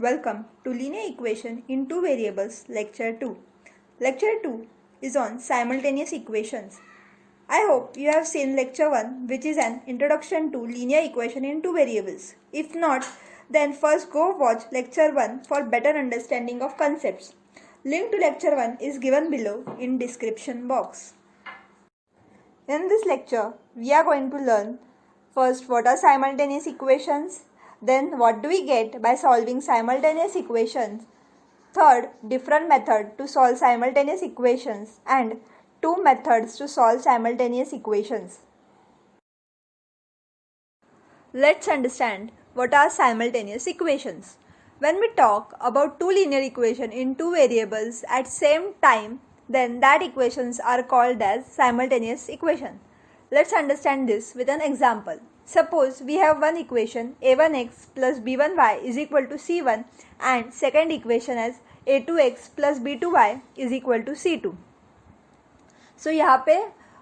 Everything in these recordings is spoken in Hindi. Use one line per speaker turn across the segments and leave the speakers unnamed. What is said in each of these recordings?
Welcome to Linear Equation in Two Variables, Lecture 2. Lecture 2 is on simultaneous equations. I hope you have seen Lecture 1, which is an introduction to linear equation in two variables. If not, then first go watch Lecture 1 for better understanding of concepts. Link to Lecture 1 is given below in description box. In this lecture, we are going to learn first what are simultaneous equations, then what do we get by solving simultaneous equations, third, different method to solve simultaneous equations, and two methods to solve simultaneous equations. Let's understand what are simultaneous equations. When we talk about two linear equations in two variables at same time, then that equations are called as simultaneous equation. Let's understand this with an example. Suppose we have one equation a1x plus b1y is equal to c1 and second equation as a2x plus b2y is equal to c2. So यहाँ पे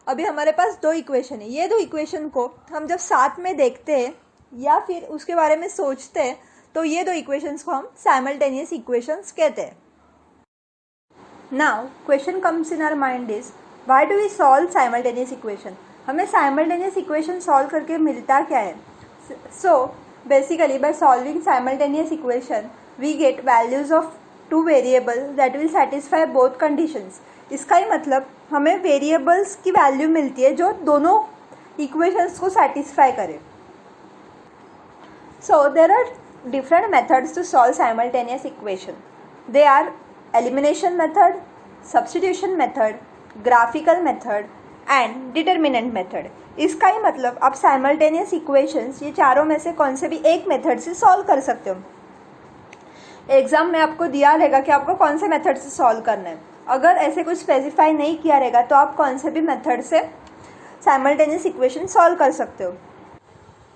अभी हमारे पास दो इक्वेशन है. ये दो इक्वेशन को हम जब साथ में देखते हैं या फिर उसके बारे में सोचते हैं तो ये दो इक्वेशंस को हम साइमल्टेनियस इक्वेशंस कहते हैं. Now question comes in our mind is why do we solve simultaneous equation? हमें साइमल्टेनियस इक्वेशन सॉल्व करके मिलता क्या है? So basically by solving simultaneous equation we get values of two variable that will satisfy both conditions. इसका ही मतलब हमें वेरिएबल्स की वैल्यू मिलती है जो दोनों इक्वेशंस को सेटिस्फाई करे. So there are different methods to solve simultaneous equation. They are elimination method, substitution method, graphical method and determinant method. इसका ही मतलब आप simultaneous equations ये चारों में से कौन से भी एक मेथड से सॉल्व कर सकते हो. एग्जाम में आपको दिया रहेगा कि आपको कौन से मेथड से सॉल्व करना है. अगर ऐसे कुछ स्पेसिफाई नहीं किया रहेगा तो आप कौन से भी मेथड से simultaneous equation सॉल्व कर सकते हो.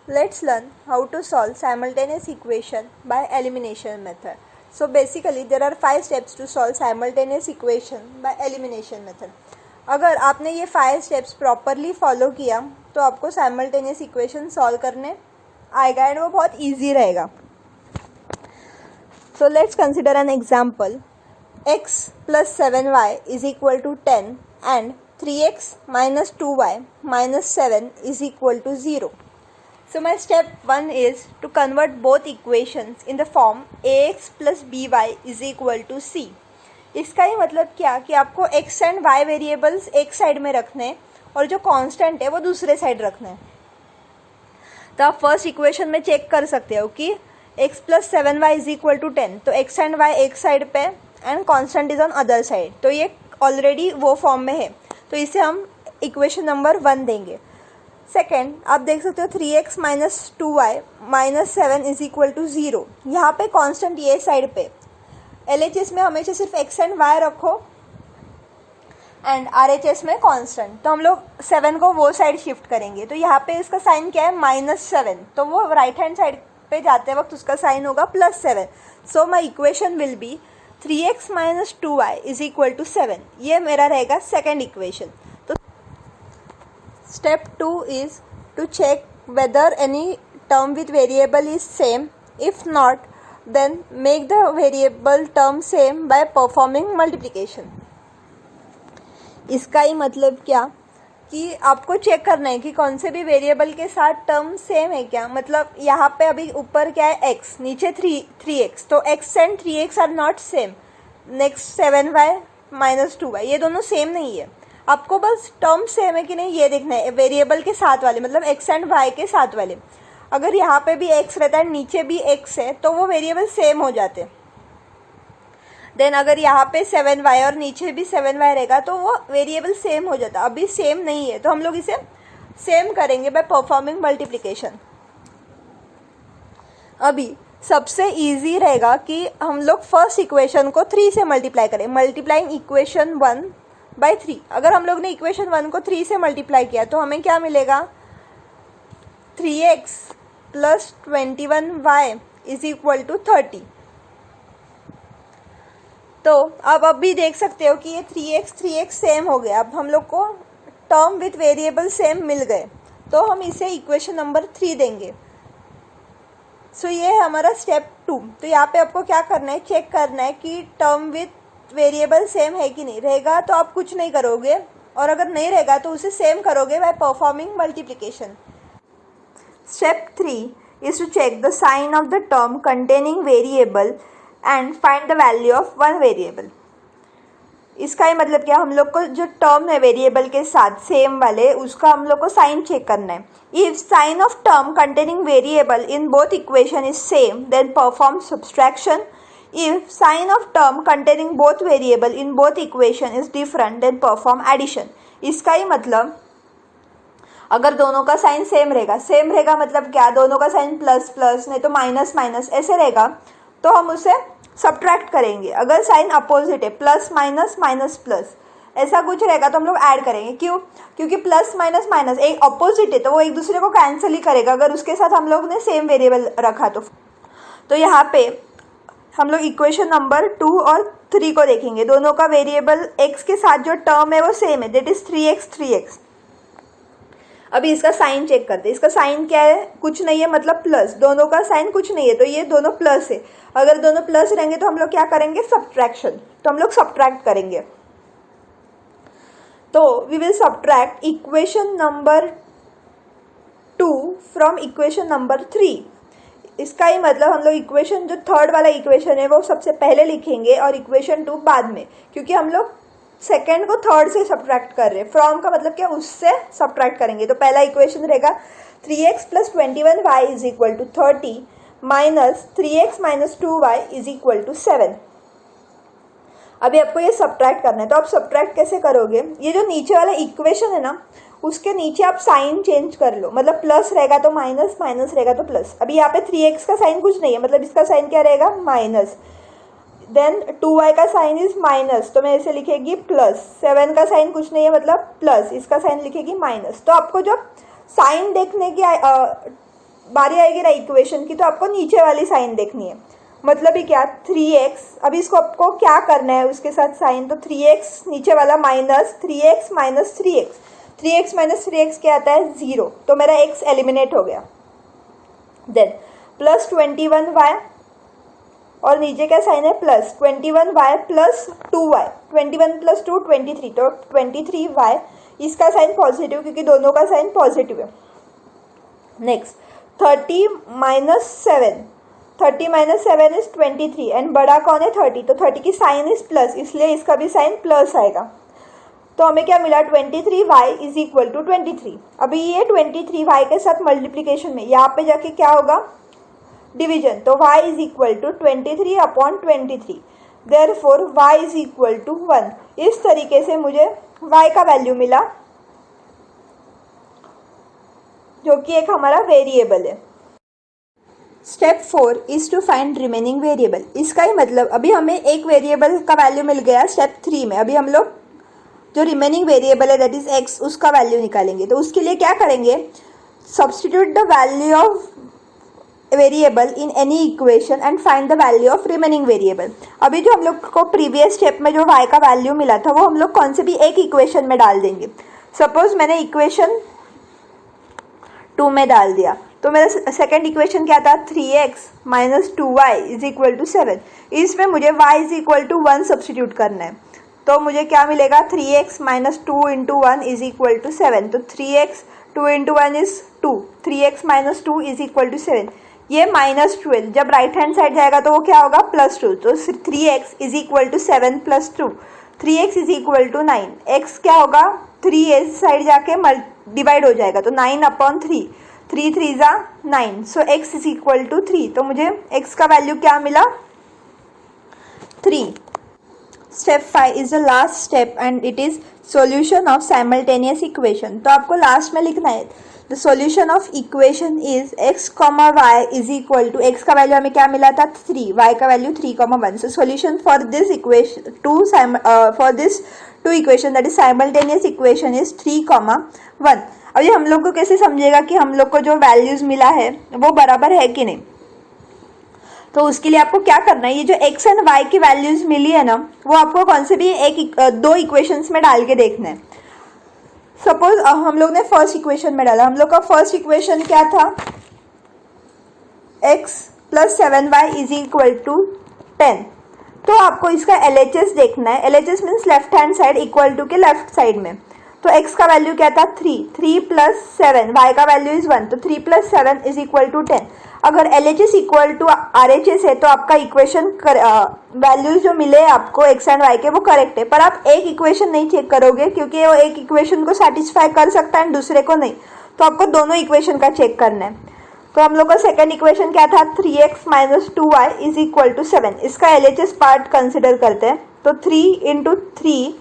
Let's learn how to solve simultaneous equation by elimination method. So basically there are 5 steps to solve simultaneous equation by elimination method. अगर आपने ये 5 steps प्रॉपरली फॉलो किया तो आपको simultaneous equation सॉल्व करने आएगा एंड वो बहुत ईजी रहेगा. So let's consider an example. X plus 7y is equal to 10 and 3x minus 2y minus 7 is equal to 0. So my step 1 is to convert both equations in the form ax plus by is equal to c. इसका ही मतलब क्या कि आपको x एंड y वेरिएबल्स एक साइड में रखने और जो कांस्टेंट है वो दूसरे साइड रखना है. तो आप फर्स्ट इक्वेशन में चेक कर सकते हो कि x plus 7y is equal to 10, तो x एंड y एक साइड पे and constant is on other side. तो ये ऑलरेडी वो फॉर्म में है तो इसे हम इक्वेशन नंबर 1 देंगे. सेकेंड आप देख सकते हो 3x minus 2y minus 7 is equal to 0. यहाँ पे कांस्टेंट ये साइड पे. LHS में हमेशा सिर्फ x एंड y रखो एंड RHS में कांस्टेंट. तो हम लोग 7 को वो साइड शिफ्ट करेंगे तो यहाँ पे इसका साइन क्या है -7. तो वो राइट हैंड साइड पे जाते वक्त उसका साइन होगा +7. So my equation will be 3x minus 2y is equal to 7. ये मेरा रहेगा second equation. Step 2 is to check whether any term with variable is same. If not, then make the variable term same by performing multiplication. इसका ही मतलब क्या कि आपको चेक करना है कि कौन से भी वेरिएबल के साथ टर्म सेम है क्या. मतलब यहाँ पे अभी ऊपर क्या है x, नीचे 3x, तो x and 3x are not same. Next 7y minus 2y ये दोनों सेम नहीं है. आपको बस टर्म सेम है कि नहीं ये देखना है वेरिएबल के साथ वाले, मतलब x एंड y के साथ वाले. अगर यहाँ पे भी x रहता है नीचे भी x है तो वो वेरिएबल सेम हो जाते. देन अगर यहाँ पे 7y और नीचे भी 7y रहेगा तो वो वेरिएबल सेम हो जाता. अभी सेम नहीं है तो हम लोग इसे सेम करेंगे बाय परफॉर्मिंग मल्टीप्लिकेशन. अभी सबसे इजी रहेगा कि हम लोग फर्स्ट इक्वेशन को 3 से मल्टीप्लाई करें. Multiplying equation 1 by 3. अगर हम लोग ने इक्वेशन 1 को 3 से मल्टीप्लाई किया तो हमें क्या मिलेगा 3x plus 21y is equal to 30. तो अब भी देख सकते हो कि ये 3x सेम हो गया. अब हम लोग को टर्म विथ वेरिएबल सेम मिल गए तो हम इसे इक्वेशन नंबर 3 देंगे. सो ये है हमारा स्टेप 2। तो यहाँ पे आपको क्या करना है, चेक करना है कि टर्म विथ वेरिएबल सेम है कि नहीं। रहेगा तो आप कुछ नहीं करोगे, और अगर नहीं रहेगा तो उसे सेम करोगे by performing multiplication. Step 3 is to check the sign of the term containing variable and find the value of one variable। इसका ही मतलब क्या, हम लोग को जो टर्म है वेरिएबल के साथ सेम वाले, उसका हम लोग को साइन चेक करना है। If sign of term containing variable in both equation is same then perform subtraction. If sign of term containing both variable in both equation is different then perform addition. इसका ही मतलब अगर दोनों का साइन सेम रहेगा मतलब क्या, दोनों का साइन प्लस प्लस नहीं तो माइनस माइनस ऐसे रहेगा, तो हम उसे सब्ट्रैक्ट करेंगे। अगर साइन अपोजिट है, प्लस माइनस माइनस प्लस ऐसा कुछ रहेगा तो हम लोग ऐड करेंगे। क्यों? क्योंकि प्लस माइनस माइनस एक अपोजिट है तो वो एक दूसरे को कैंसिल ही करेगा अगर उसके साथ हम लोग ने सेम वेरिएबल रखा तो यहाँ पे हम लोग इक्वेशन नंबर 2 और 3 को देखेंगे। दोनों का वेरिएबल x के साथ जो टर्म है वो सेम है, दैट इज 3x। अभी इसका साइन चेक करते हैं। इसका साइन क्या है, कुछ नहीं है मतलब प्लस, दोनों का साइन कुछ नहीं है तो ये दोनों प्लस है। अगर दोनों प्लस रहेंगे तो हम लोग क्या करेंगे, सब्ट्रैक्शन, तो हम लोग सब्ट्रैक्ट करेंगे। तो we will subtract equation number 2 from equation number 3। इसका ही मतलब हम लोग इक्वेशन जो थर्ड वाला इक्वेशन है वो सबसे पहले लिखेंगे और इक्वेशन 2 बाद में, क्योंकि हम लोग सेकेंड को थर्ड से सब्ट्रैक्ट कर रहे हैं। फ्रॉम का मतलब क्या, उससे सब्ट्रैक्ट करेंगे। तो पहला इक्वेशन रहेगा 3x + 21y = 30 minus 3x - 2y = 7। अभी आपको ये सब्ट्रैक्ट करना है, तो आप सब्ट्रैक्ट कैसे करोगे, ये जो नीचे वाला इक्वेशन है ना उसके नीचे आप साइन चेंज कर लो, मतलब प्लस रहेगा तो माइनस, माइनस रहेगा तो प्लस। अभी यहाँ पे 3x का साइन कुछ नहीं है मतलब इसका साइन क्या रहेगा, माइनस। देन 2y का साइन इज माइनस तो मैं इसे लिखेगी प्लस। 7 का साइन कुछ नहीं है मतलब प्लस, इसका साइन लिखेगी माइनस। तो आपको जब साइन देखने की बारी आएगी ना इक्वेशन की, तो आपको नीचे वाली साइन देखनी है। मतलब ही क्या, 3x, अभी इसको आपको क्या करना है उसके साथ साइन, तो 3x नीचे वाला minus 3x - 3x। 3x - 3x क्या आता है, 0, तो मेरा x एलिमिनेट हो गया। देन प्लस 21y और नीचे क्या साइन है, प्लस 21y + 2y। 21 + 2 23, तो 23y, इसका साइन पॉजिटिव क्योंकि दोनों का साइन पॉजिटिव है। नेक्स्ट 30 - 7, 30 - 7 इज 23 एंड बड़ा कौन है, 30, तो 30 की साइन इज प्लस, इसलिए इसका भी साइन प्लस आएगा। तो हमें क्या मिला, 23y = 23। अभी ये 23y के साथ मल्टीप्लीकेशन में यहाँ पे जाके क्या होगा, डिवीजन, तो y = 23/23। Therefore y = 1। इस तरीके से मुझे y का वैल्यू मिला जो कि एक हमारा वेरिएबल है। Step 4 is to find remaining variable. इसका ही मतलब अभी हमें एक वेरिएबल का वैल्यू मिल गया स्टेप 3 में। अभी हम लोग जो रिमेनिंग वेरिएबल है दैट इज x, उसका वैल्यू निकालेंगे। तो उसके लिए क्या करेंगे, substitute the value of variable in any equation and find the value of remaining variable. अभी जो हम लोग को प्रीवियस स्टेप में जो y का वैल्यू मिला था वो हम लोग कौन से भी एक इक्वेशन में डाल देंगे। सपोज मैंने इक्वेशन 2 में डाल दिया, तो मेरा सेकेंड इक्वेशन क्या था, 3x - 2y = 7। इसमें मुझे y = 1 सब्स्टिट्यूट करना है। तो मुझे क्या मिलेगा, 3x - 2 × 1 = 7। तो 3x 2 × 1 इज 2, 3x - 2 = 7। ये -12 जब राइट हैंड साइड जाएगा तो वो क्या होगा, +2। तो 3x = 7 + 2, 3x = 9। x क्या होगा, 3 इस साइड जाके डिवाइड हो जाएगा तो 9/3, 3 3 = 9। सो x = 3। तो मुझे x का वैल्यू क्या मिला, 3। Step 5 is the last step and it is solution of simultaneous equation. तो आपको लास्ट में लिखना है the solution of equation is x, y = x का वैल्यू हमें क्या मिला था, 3, y का value 3, 1। So solution for this equation for this two equation that is simultaneous equation is 3, 1। अभी हम लोग को कैसे समझेगा कि हम लोग को जो वैल्यूज मिला है वो बराबर है कि नहीं। तो उसके लिए आपको क्या करना है, ये जो x एंड y की वैल्यूज मिली है ना वो आपको कौन से भी दो इक्वेशंस में डाल के देखना है। सपोज हम लोग ने फर्स्ट इक्वेशन में डाला, हम लोग का फर्स्ट इक्वेशन क्या था, x plus 7y is equal to 10। तो आपको इसका LHS देखना है। LHS means left hand side equal to के लेफ्ट साइड में। तो x का वैल्यू क्या था 3 प्लस 7, y का वैल्यू इज 1, तो 3 प्लस 7 इज इक्वल टू 10। अगर LHS इक्वल टू RHS है तो आपका इक्वेशन वैल्यूज जो मिले आपको x एंड y के वो करेक्ट है। पर आप एक इक्वेशन नहीं चेक करोगे क्योंकि वो एक इक्वेशन को सेटिस्फाई कर सकता है एंड दूसरे को नहीं, तो आपको दोनों इक्वेशन का चेक करना है। तो हम लोग का सेकंड इक्वेशन क्या था 3x minus 2y is equal to 7। इसका LHS पार्ट कंसिडर करते हैं। तो 3 इंटू 3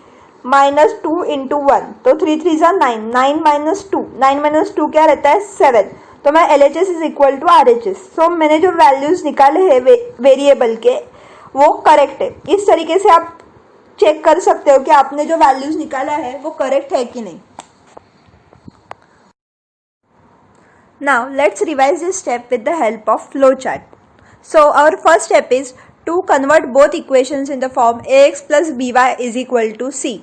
माइनस 2 इंटू 1, तो 3 3 ज़ा 9, 9 माइनस 2, 9 माइनस 2 क्या रहता है 7। तो मैं LHS is equal to RHS। So मैंने जो वैल्यूज निकाले हैं वेरिएबल के वो करेक्ट है। इस तरीके से आप चेक कर सकते हो कि आपने जो वैल्यूज निकाला है वो करेक्ट है कि नहीं। Now let's revise this step with the help of flowchart. So our first step is to convert both equations in the form ax plus by is equal to c.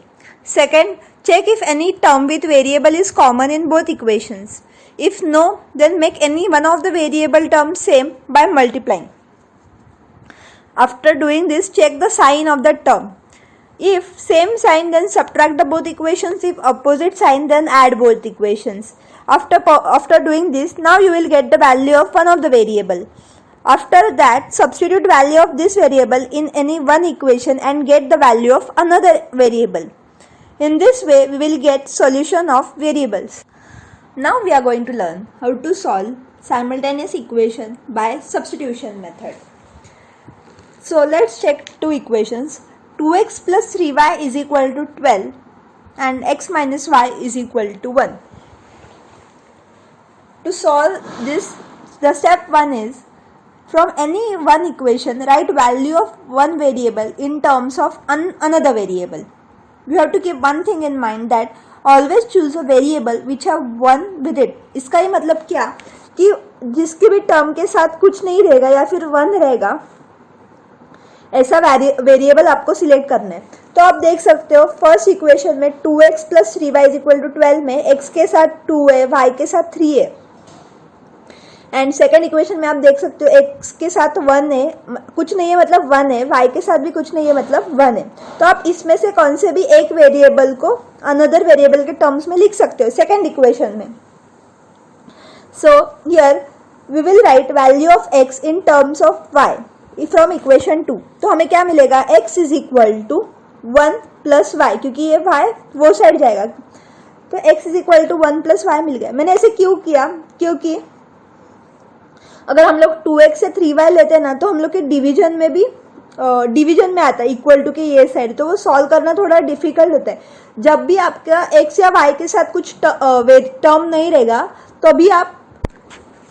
Second, check if any term with variable is common in both equations. If no, then make any one of the variable terms same by multiplying. After doing this, check the sign of the term. If same sign, then subtract the both equations. If opposite sign, then add both equations. After doing this, now you will get the value of one of the variable. After that, substitute value of this variable in any one equation and get the value of another variable. In this way, we will get solution of variables. Now we are going to learn how to solve simultaneous equation by substitution method. So let's check two equations. 2x plus 3y is equal to 12 and x minus y is equal to 1. To solve this, the step 1 is, from any one equation, write value of one variable in terms of another variable. You have to keep one thing in mind, that always choose a variable which have 1 with it. इसका ये मतलब क्या कि जिसके भी टर्म के साथ कुछ नहीं रहेगा या फिर 1 रहेगा, ऐसा वेरिएबल आपको सिलेक्ट करना है। तो आप देख सकते हो फर्स्ट इक्वेशन में 2x plus 3y is equal to 12 में x के साथ 2 है, y के साथ 3 है। एंड सेकेंड इक्वेशन में आप देख सकते हो x के साथ 1 है, कुछ नहीं है मतलब 1 है, y के साथ भी कुछ नहीं है मतलब 1 है। तो आप इसमें से कौन से भी एक वेरिएबल को अनदर वेरिएबल के टर्म्स में लिख सकते हो सेकेंड इक्वेशन में। So here we will write value of x in terms of y from equation 2। तो हमें क्या मिलेगा, x is equal to 1 plus y, क्योंकि ये y वो साइड जाएगा, तो x is equal to 1 plus y मिल गया। मैंने ऐसे क्यों किया, क्योंकि अगर हम लोग 2x से 3y लेते हैं ना तो हम लोग के डिवीजन में भी डिवीजन में आता है इक्वल टू के ये साइड, तो वो सॉल्व करना थोड़ा डिफिकल्ट होता है। जब भी आपका x या y के साथ कुछ टर्म नहीं रहेगा तो अभी आप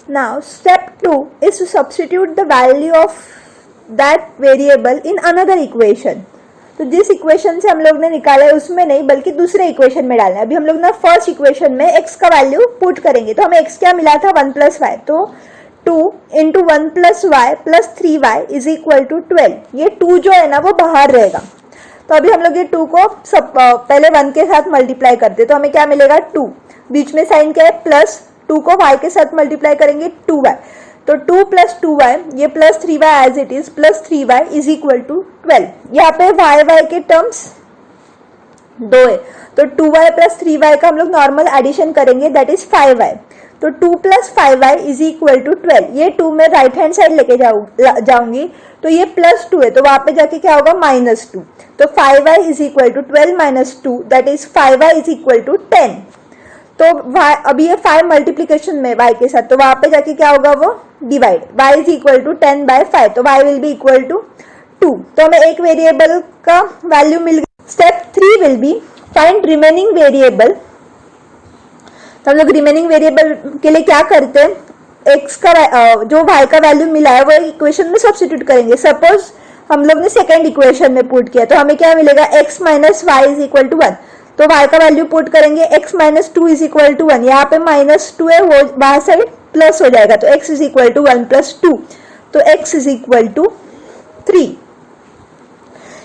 now step 2 is to substitute the value of that variable in another equation. तो जिस इक्वेशन से हम लोग ने निकाला है उसमें नहीं बल्कि दूसरे इक्वेशन में डालना है। अभी हम लोग ना फर्स्ट इक्वेशन में x का वैल्यू पुट करेंगे, तो हमें x क्या मिला था 1 प्लस वाई, तो 2 into 1 plus Y plus 3y is equal to 12। ये 2 जो है ना वो बाहर रहेगा, तो अभी हम लोग ये 2 को पहले 1 के साथ मल्टीप्लाई करते, तो हमें क्या मिलेगा 2, बीच में साइन क्या है प्लस, 2 को y के साथ मल्टीप्लाई करेंगे 2y, तो 2 प्लस 2y ये plus 3y as it is plus 3y is equal to 12। यहाँ पे y के टर्म्स 2 है, तो 2y प्लस 3y का हम लोग नॉर्मल एडिशन करेंगे, दैट इज 5y। तो 2 plus 5y is equal to 12। ये 2 मैं राइट हैंड साइड लेके जाऊंगी, तो ये प्लस 2 है, तो वहां पे जाके क्या होगा -2। तो 5y is equal to 12 minus 2, that is 5y is equal to 10। तो अभी ये 5 मल्टीप्लीकेशन में y के साथ, तो वहां पे जाके क्या होगा वो divide, y is equal to 10 by 5, तो y will be equal to 2। तो हमें एक वेरिएबल का वैल्यू मिल गया। Step 3 will be find remaining variable. तो हम लोग रिमेनिंग वेरिएबल के लिए क्या करते हैं, x का जो y का वैल्यू मिला है वो इक्वेशन में सब्स्टिट्यूट करेंगे। सपोज हम लोग ने सेकेंड इक्वेशन में पुट किया, तो हमें क्या मिलेगा x minus Y is equal to 1, तो y का वैल्यू पुट करेंगे x minus 2 is equal to 1। यहाँ पे -2 है, वो बाहर साइड प्लस हो जाएगा, तो x is equal to 1 plus 2, तो x इज इक्वल टू 3।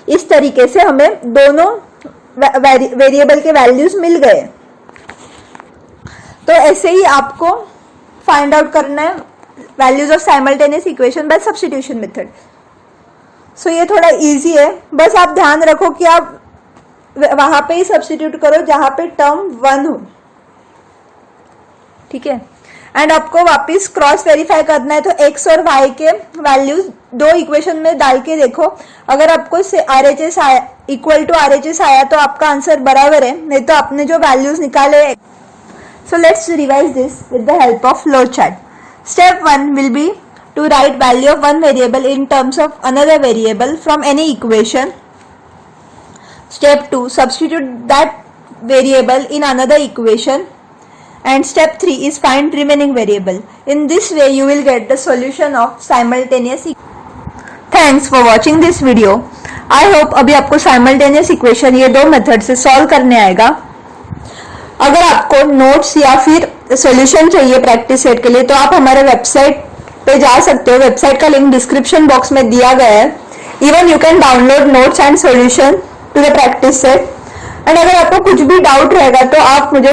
इस तरीके से हमें दोनों वेरिएबल के वैल्यूज मिल गए। तो ऐसे ही आपको फाइंड आउट करना है values of simultaneous equation by substitution method. So ये थोड़ा इजी है, बस आप ध्यान रखो कि आप वहां पे ही सब्स्टिट्यूट करो जहां पे टर्म 1 हो, ठीक है। एंड आपको वापस क्रॉस वेरीफाई करना है, तो x और y के वैल्यूज दो इक्वेशन में डाल के देखो, अगर आपको RHS इक्वल टू RHS आया तो आपका आंसर बराबर है, नहीं तो आपने जो वैल्यूज निकाले। So let's revise this with the help of flow chart. Step 1 will be to write value of one variable in terms of another variable from any equation. Step 2, substitute that variable in another equation. And step 3 is find remaining variable. In this way you will get the solution of simultaneous equation. Thanks for watching this video. I hope अभी आपको simultaneous equation ये दो मेथड से सॉल्व करने आएगा। अगर आपको नोट्स या फिर सॉल्यूशन चाहिए प्रैक्टिस सेट के लिए तो आप हमारे वेबसाइट पे जा सकते हो। वेबसाइट का लिंक डिस्क्रिप्शन बॉक्स में दिया गया है। Even you can download notes and solution to the practice set. And अगर आपको कुछ भी डाउट रहेगा तो आप मुझे